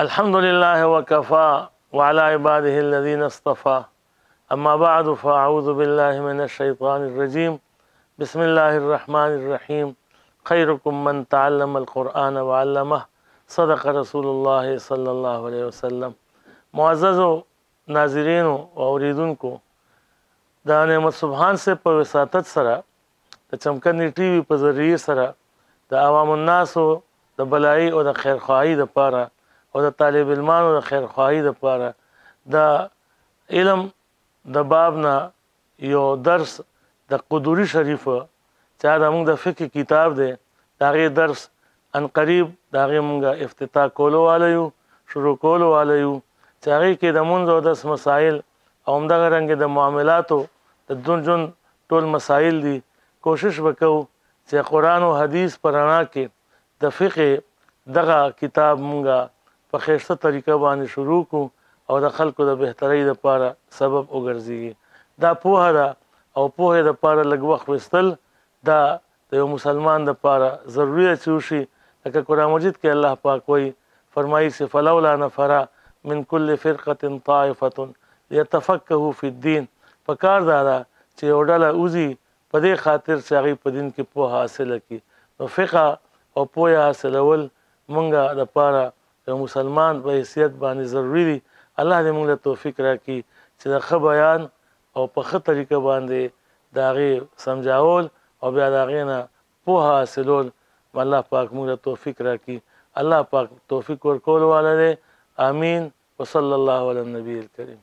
الحمد لله وكفى وعلى عباده الذين اصطفى أما بعد فأعوذ بالله من الشيطان الرجيم بسم الله الرحمن الرحيم خيركم من تعلم القرآن وعلمه صدق رسول الله صلی الله علیه وسلم. معزز ناظرین و اوریدونکو، د نعمت سبحان سے په وساطت سره د چمکني ټي وي په ذریعه سره د عوام الناس د بلایي او د خیرخواهی د پاره او د طالب علمانو د خیرخواهی د پاره د علم د باب نه یو درس د قدوري شریف چې دا موږ د فقه کتاب دی د هغې درس ان قریب د هغې موږ افتتاح کولو والا یو، شروع کولو والا یو، چې هغې کې د مونځ او دس مسایل او همدغه رنګې د معاملاتو د ژوند ټول مسایل دي. کوشش وکړو چې قرآن او حدیث په رڼا کې د فقه دغه کتاب مونږ په ښایسته طریقه باندې شروع کړو او د خلکو د بهترۍ دپاره سبب وګرځېږي. دا پوهه ده او پوهې دپاره لږ وخت ویستل دا د یو مسلمان دپاره ضروري ده چې وشي. لکه قرآن مجید کې الله پاک وایي، فرمایي چې فلولا نفر من کل فرقة طائفة لیتفقهوا فی الدین. پکار دا ده چې یو ډله وځي په دې خاطر چې هغوی په دین کې پوهه حاصله کړي. نو فقه او پوهه حاصلول مونږ دپاره یو مسلمان په حیثیت باندې ضروري دي. الله دې موږ له توفیق راکړي چې د ښه بیان او په ښه طریقه باندې د هغې سمجاول او بیا د هغې نه پوهه حاصلول الله پاک موږ له توفیق راکړي. الله پاک توفیق ورکولو والا دی. آمین. وصلی الله علی النبی الکریم.